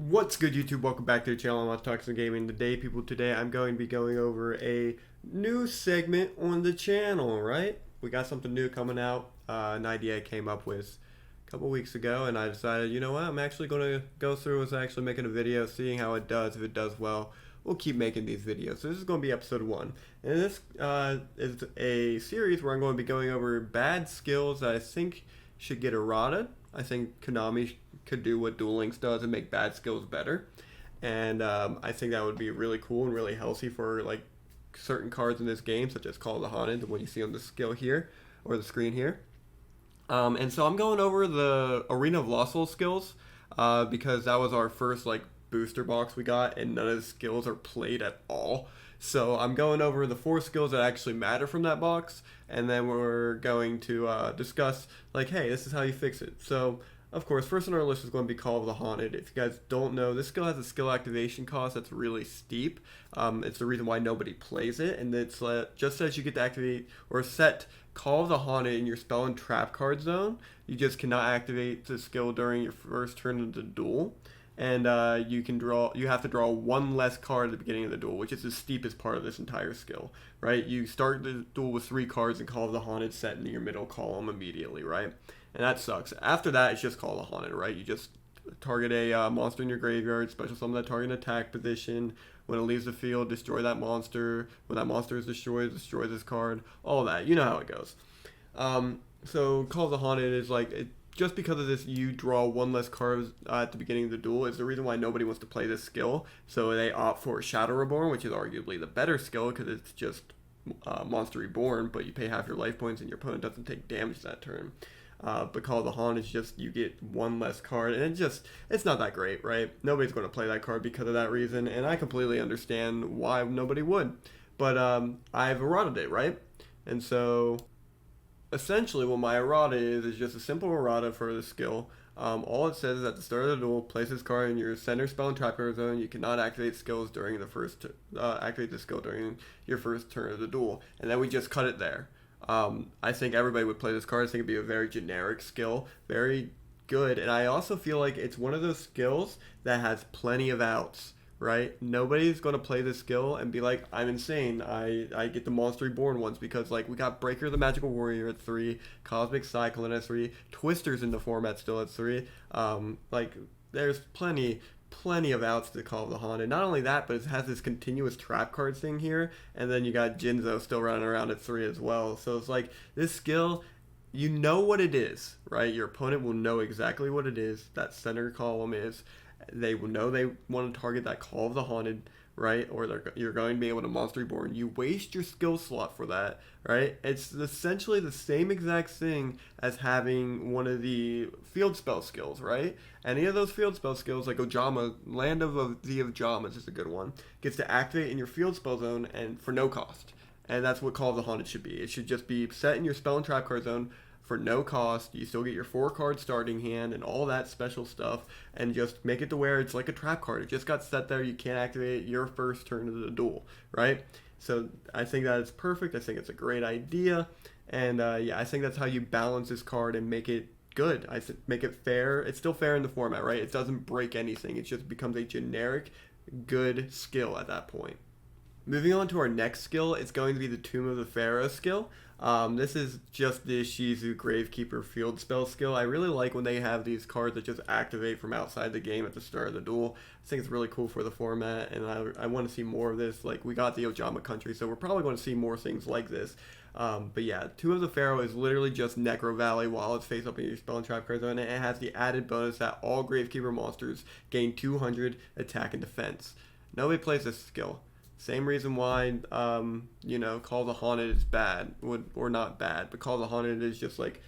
What's good, YouTube? Welcome back to the channel. I'm Talks and Gaming. Today I'm going to be going over a new segment on the channel, right? We got something new coming out. An idea I came up with a couple weeks ago, and I decided, you know what, I'm actually going to go through with actually making a video, seeing how it does. If it does well, we'll keep making these videos. So this is going to be episode 1. And this is a series where I'm going to be going over bad skills that I think should get errata. I think Konami could do what Duel Links does and make bad skills better. And I think that would be really cool and really healthy for like certain cards in this game, such as Call of the Haunted, the one you see on the skill here, or the screen here. And so I'm going over the Arena of Lost Souls skills because that was our first like booster box we got, and none of the skills are played at all. So I'm going over the 4 skills that actually matter from that box, and then we're going to discuss like, hey, this is how you fix it. So of course, first on our list is going to be Call of the Haunted. If you guys don't know, this skill has a skill activation cost that's really steep. It's the reason why nobody plays it, and it's just as you get to activate or set Call of the Haunted in your spell and trap card zone, you just cannot activate the skill during your first turn of the duel. And you have to draw 1 less card at the beginning of the duel, which is the steepest part of this entire skill, right? You start the duel with 3 cards and Call of the Haunted set in your middle column immediately, right? And that sucks. After that, it's just Call of the Haunted, right? You just target a monster in your graveyard, special summon that target in attack position. When it leaves the field, destroy that monster. When that monster is destroyed, destroy this card. All that. You know how it goes. So Call of the Haunted is like... just because of this, you draw 1 less card at the beginning of the duel is the reason why nobody wants to play this skill. So they opt for Shadow Reborn, which is arguably the better skill because it's just Monster Reborn, but you pay half your life points and your opponent doesn't take damage that turn. But Call of the Haunted is just you get 1 less card, and it's not that great, right? Nobody's going to play that card because of that reason, and I completely understand why nobody would. But I've errated it, right? And so... essentially what my errata is just a simple errata for the skill. All it says is at the start of the duel, place this card in your center spell and trap card zone. You cannot activate skills during activate the skill during your first turn of the duel, and then we just cut it there. I think everybody would play this card. I think it'd be a very generic skill, very good, and I also feel like it's one of those skills that has plenty of outs. Right? Nobody's going to play this skill and be like, I'm insane. I get the Monster Reborn ones because, like, we got Breaker the Magical Warrior at 3, Cosmic Cyclone at 3, Twister's in the format still at 3. Like, there's plenty of outs to Call of the Haunted. Not only that, but it has this continuous trap card thing here, and then you got Jinzo still running around at 3 as well. So it's like, this skill... you know what it is, right? Your opponent will know exactly what it is, that center column is. They will know they want to target that Call of the Haunted, right? Or you're going to be able to Monster Reborn. You waste your skill slot for that, right? It's essentially the same exact thing as having one of the field spell skills, right? Any of those field spell skills, like Ojama, Land of the Ojamas is a good one, gets to activate in your field spell zone and for no cost. And that's what Call of the Haunted should be. It should just be set in your spell and trap card zone for no cost. You still get your 4 card starting hand and all that special stuff, and just make it to where it's like a trap card. It just got set there. You can't activate it your first turn of the duel, right? So I think that is perfect. I think it's a great idea, and yeah, I think that's how you balance this card and make it good. Make it fair. It's still fair in the format, right? It doesn't break anything. It just becomes a generic good skill at that point. Moving on to our next skill, it's going to be the Tomb of the Pharaoh skill. This is just the Shizu Gravekeeper field spell skill. I really like when they have these cards that just activate from outside the game at the start of the duel. I think it's really cool for the format, and I want to see more of this. Like, we got the Ojama country, so we're probably going to see more things like this. But yeah, Tomb of the Pharaoh is literally just Necro Valley while it's face up in your spell and trap card zone, and it has the added bonus that all Gravekeeper monsters gain 200 attack and defense. Nobody plays this skill. Same reason why, you know, Call of the Haunted is bad, or not bad, but Call of the Haunted is just, like,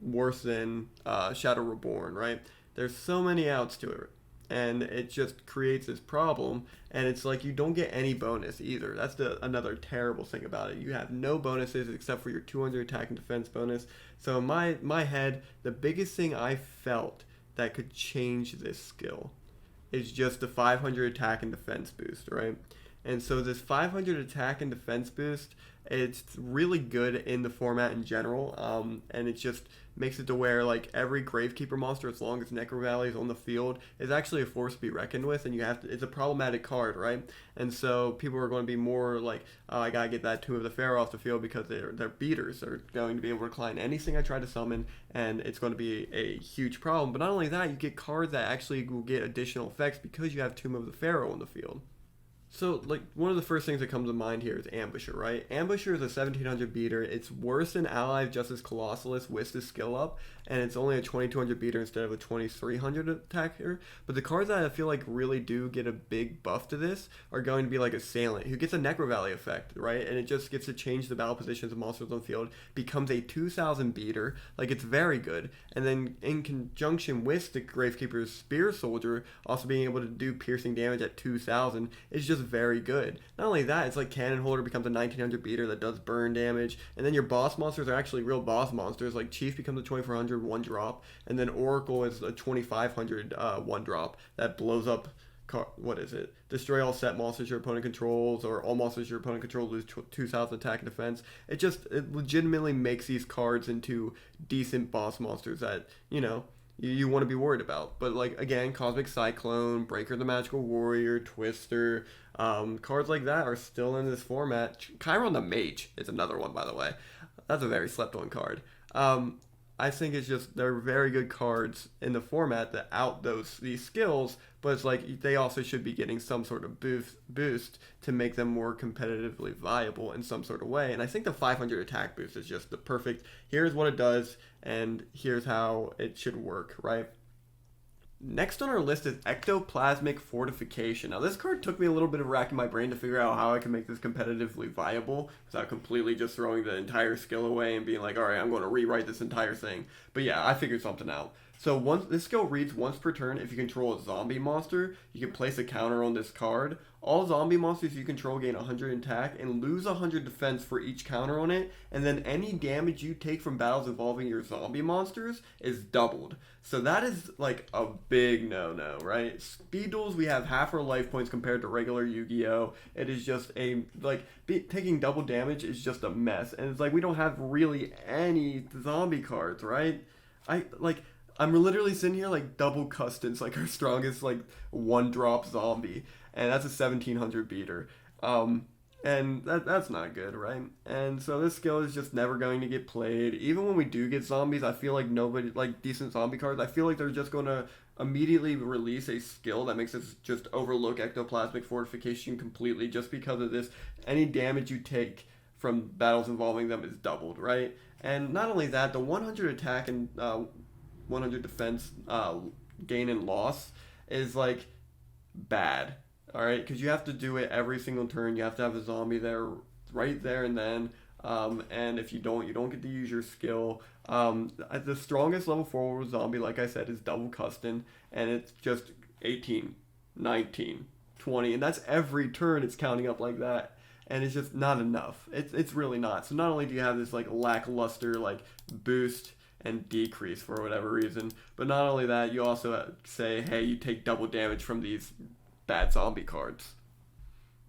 worse than Shadow Reborn, right? There's so many outs to it, and it just creates this problem, and it's like you don't get any bonus either. That's another terrible thing about it. You have no bonuses except for your 200 attack and defense bonus. So in my head, the biggest thing I felt that could change this skill is just the 500 attack and defense boost, right? And so this 500 attack and defense boost, it's really good in the format in general, and it just makes it to where like every Gravekeeper monster, as long as Necro Valley is on the field, is actually a force to be reckoned with, and you have to. It's a problematic card, right? And so people are going to be more like, oh, I gotta get that Tomb of the Pharaoh off the field because they're beaters. They're going to be able to decline anything I try to summon, and it's going to be a huge problem. But not only that, you get cards that actually will get additional effects because you have Tomb of the Pharaoh on the field. So, like, one of the first things that comes to mind here is Ambusher, right? Ambusher is a 1700 beater. It's worse than Ally of Justice Colossalus with the skill up, and it's only a 2200 beater instead of a 2300 attacker. But the cards that I feel like really do get a big buff to this are going to be like Assailant, who gets a Necro Valley effect, right? And it just gets to change the battle positions of monsters on the field, becomes a 2000 beater. Like, it's very good. And then in conjunction with the Gravekeeper's Spear Soldier, also being able to do piercing damage at 2000 is just very good. Not only that, it's like Cannon Holder becomes a 1900 beater that does burn damage, and then your boss monsters are actually real boss monsters. Like Chief becomes a 2400 one drop, and then Oracle is a 2500 one drop that blows up. What is it? Destroy all set monsters your opponent controls, or all monsters your opponent controls lose 2000 attack and defense. It legitimately makes these cards into decent boss monsters that you want to be worried about. But like again, Cosmic Cyclone, Breaker the Magical Warrior, Twister, cards like that are still in this format. Chiron the Mage is another one, by the way. That's a very slept on card. I think it's just they're very good cards in the format that out these skills, but it's like they also should be getting some sort of boost to make them more competitively viable in some sort of way. And I think the 500 attack boost is just the perfect. Here's what it does, and here's how it should work, right? Next on our list is ectoplasmic fortification. Now this card took me a little bit of racking my brain to figure out how I can make this competitively viable without completely just throwing the entire skill away and being like, all right, I'm going to rewrite this entire thing. But yeah, I figured something out. So this skill reads once per turn. If you control a zombie monster, you can place a counter on this card. All zombie monsters you control gain 100 attack and lose 100 defense for each counter on it. And then any damage you take from battles involving your zombie monsters is doubled. So that is like a big no-no, right? Speed duels, we have half our life points compared to regular Yu-Gi-Oh! It is just taking double damage is just a mess. And it's like we don't have really any zombie cards, right? I'm literally sitting here like double Custance, like our strongest like one drop zombie, and that's a 1700 beater. And that's not good, right? And so this skill is just never going to get played. Even when we do get zombies, I feel like nobody, like decent zombie cards, I feel like they're just going to immediately release a skill that makes us just overlook ectoplasmic fortification completely just because of this. Any damage you take from battles involving them is doubled, right? And not only that, the 100 attack and 100 defense gain and loss is like bad. All right, because you have to do it every single turn. You have to have a zombie there, right there and then. And if you don't get to use your skill. The strongest level 4 zombie, like I said, is double Custon, and it's just 18, 19, 20, and that's every turn. It's counting up like that, and it's just not enough. It's really not. So not only do you have this like lackluster like boost and decrease for whatever reason, but not only that, you also say, hey, you take double damage from these bad zombie cards.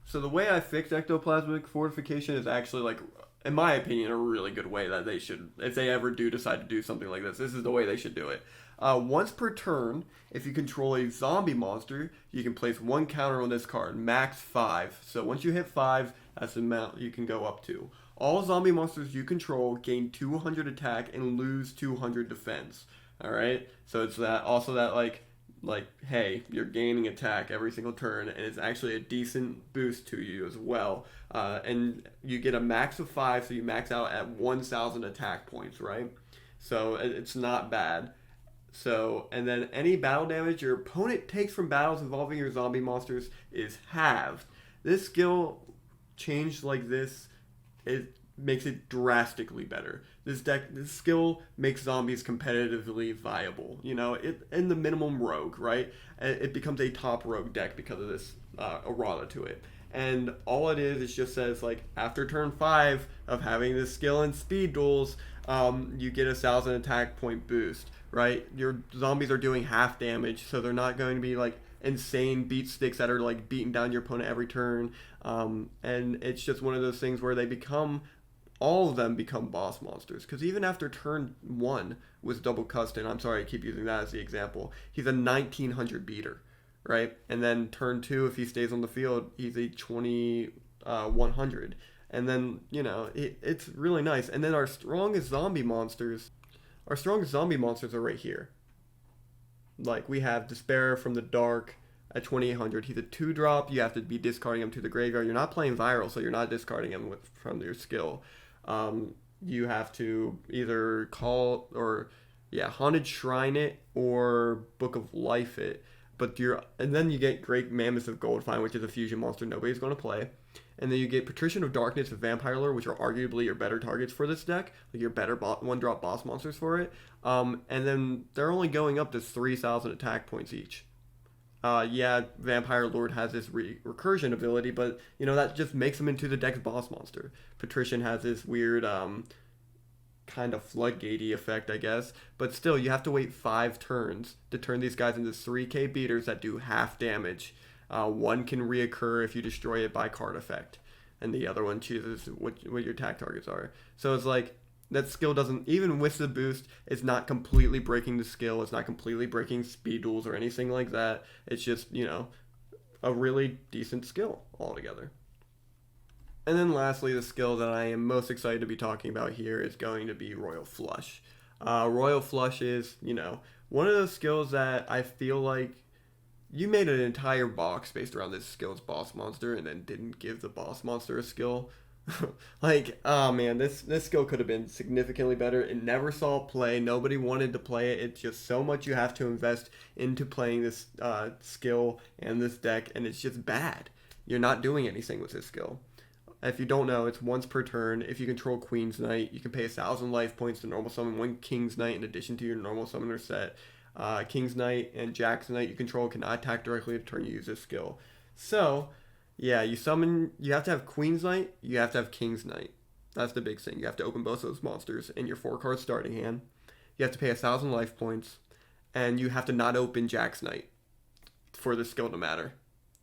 So the way I fixed ectoplasmic fortification is actually like, in my opinion, a really good way that they should, if they ever do decide to do something like this is the way they should do it. Once per turn, if you control a zombie monster, you can place one counter on this card, max 5. So once you hit 5, that's the amount you can go up to. All zombie monsters you control gain 200 attack and lose 200 defense. Alright? So it's that also that like, hey, you're gaining attack every single turn, and it's actually a decent boost to you as well. And you get a max of 5, so you max out at 1,000 attack points, right? So it's not bad. So, and then any battle damage your opponent takes from battles involving your zombie monsters is halved. This skill changed like this, it makes it drastically better. This skill makes zombies competitively viable. You know, in the minimum rogue, right? It becomes a top rogue deck because of this errata to it. And all it just says like after turn 5 of having this skill in speed duels, you get a 1,000 attack point boost, right? Your zombies are doing half damage, so they're not going to be like insane beat sticks that are like beating down your opponent every turn. And it's just one of those things where they become all of them become boss monsters. Because even after turn 1 with double Custon, I'm sorry I keep using that as the example, he's a 1900 beater, right? And then turn 2, if he stays on the field, he's a 2100. And then, it's really nice. And then our strongest zombie monsters are right here. Like, we have Despair from the Dark at 2800. He's a 2-drop. You have to be discarding him to the graveyard. You're not playing Viral, so you're not discarding him from your skill. You have to either call or Haunted Shrine it or Book of Life it. And then you get Great Mammoth of Goldfine, which is a fusion monster nobody's going to play. And then you get Patrician of Darkness and Vampire Lore, which are arguably your better targets for this deck, like your better 1-drop boss monsters for it. And then they're only going up to 3,000 attack points each. Vampire Lord has this recursion ability, but that just makes him into the deck's boss monster. Patrician has this weird kind of floodgatey effect, I guess, but still you have to wait 5 turns to turn these guys into 3k beaters that do half damage. One can reoccur if you destroy it by card effect, and the other one chooses what your attack targets are. So it's like that skill doesn't, even with the boost, it's not completely breaking the skill. It's not completely breaking speed duels or anything like that. It's just, a really decent skill altogether. And then lastly, the skill that I am most excited to be talking about here is going to be Royal Flush. Royal Flush is, one of those skills that I feel like you made an entire box based around this skill's boss monster and then didn't give the boss monster a skill. Like, oh man, this skill could have been significantly better. It never saw play. Nobody wanted to play it. It's just so much you have to invest into playing this skill and this deck, and it's just bad. You're not doing anything with this skill. If you don't know, it's once per turn. If you control Queen's Knight, you can pay 1,000 life points to normal summon 1 King's Knight in addition to your normal summoner set. King's Knight and Jack's Knight you control cannot attack directly the turn you use this skill. So, you have to have Queen's Knight, you have to have King's Knight. That's the big thing. You have to open both those monsters in your 4-card starting hand. You have to pay 1,000 life points, and you have to not open Jack's Knight for the skill to matter.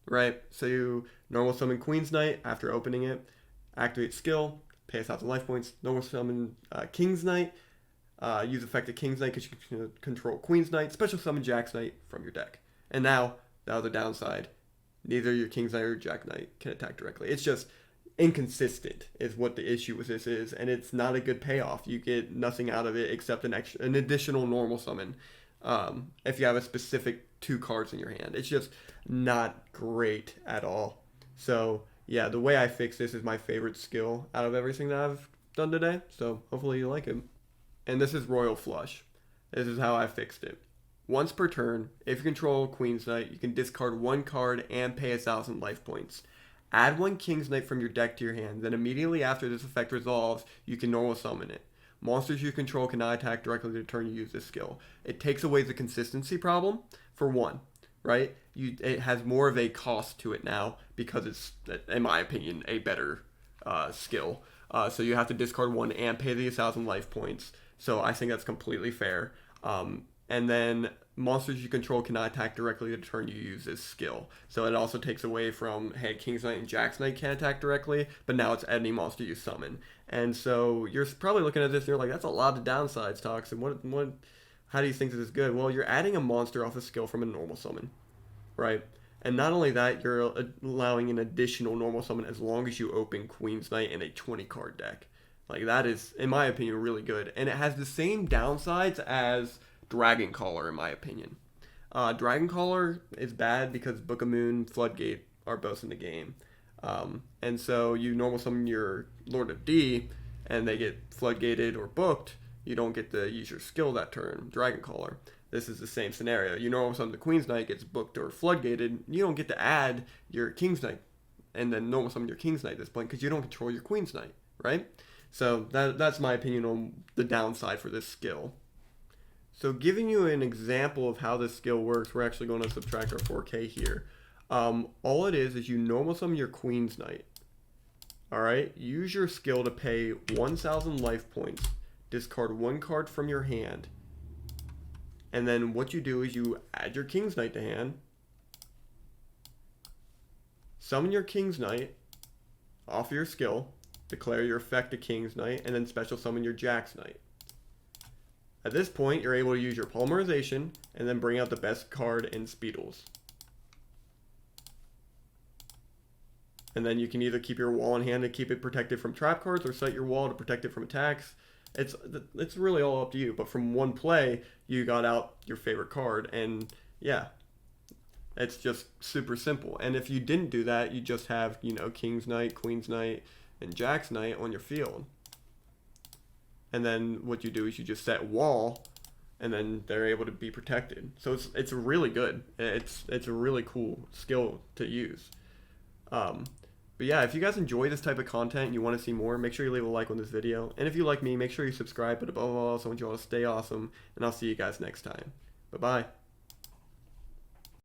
Right? So you normal summon Queen's Knight after opening it, activate skill, pay 1,000 life points, normal summon King's Knight, use effect of King's Knight because you can control Queen's Knight, special summon Jack's Knight from your deck. And now, the other downside, neither your King's Knight or Jack Knight can attack directly. It's just inconsistent is what the issue with this is, and it's not a good payoff. You get nothing out of it except an additional normal summon if you have a specific 2 cards in your hand. It's just not great at all. So the way I fix this is my favorite skill out of everything that I've done today. So hopefully you like it. And this is Royal Flush. This is how I fixed it. Once per turn, if you control Queen's Knight, you can discard 1 card and pay 1,000 life points. Add 1 King's Knight from your deck to your hand. Then immediately after this effect resolves, you can normal summon it. Monsters you control cannot attack directly the turn you use this skill. It takes away the consistency problem, for one, right? It has more of a cost to it now because it's, in my opinion, a better skill. So you have to discard 1 and pay the 1,000 life points. So I think that's completely fair. And then monsters you control cannot attack directly the turn you use this skill. So it also takes away from, hey, King's Knight and Jack's Knight can't attack directly, but now it's any monster you summon. And so you're probably looking at this and you're like, that's a lot of downsides, Tox. And how do you think this is good? Well, you're adding a monster off a skill from a normal summon, right? And not only that, you're allowing an additional normal summon as long as you open Queen's Knight in a 20-card deck. Like, that is, in my opinion, really good. And it has the same downsides as Dragon Caller, in my opinion. Dragon Caller is bad because Book of Moon, Floodgate are both in the game. And so you normal summon your Lord of D, and they get floodgated or booked. You don't get to use your skill that turn, Dragon Caller. This is the same scenario. You normal summon the Queen's Knight, gets booked or floodgated. You don't get to add your King's Knight, and then normal summon your King's Knight at this point because you don't control your Queen's Knight, right? So that's my opinion on the downside for this skill. So giving you an example of how this skill works, we're actually going to subtract our 4K here. All it is you normal summon your Queen's Knight. Alright, use your skill to pay 1,000 life points. Discard 1 card from your hand. And then what you do is you add your King's Knight to hand. summon your King's Knight off your skill, declare your effect to King's Knight, and then special summon your Jack's Knight. At this point, you're able to use your polymerization and then bring out the best card in Speedles. And then you can either keep your wall in hand to keep it protected from trap cards, or set your wall to protect it from attacks. It's really all up to you. But from one play, you got out your favorite card, and yeah, it's just super simple. And if you didn't do that, you just have, you know, King's Knight, Queen's Knight, and Jack's Knight on your field. And then what you do is you just set wall, and then they're able to be protected. So it's really good. It's a really cool skill to use. But yeah, if you guys enjoy this type of content and you want to see more, make sure you leave a like on this video. And if you like me, make sure you subscribe. But above all else, I want you all to stay awesome, and I'll see you guys next time. Bye-bye.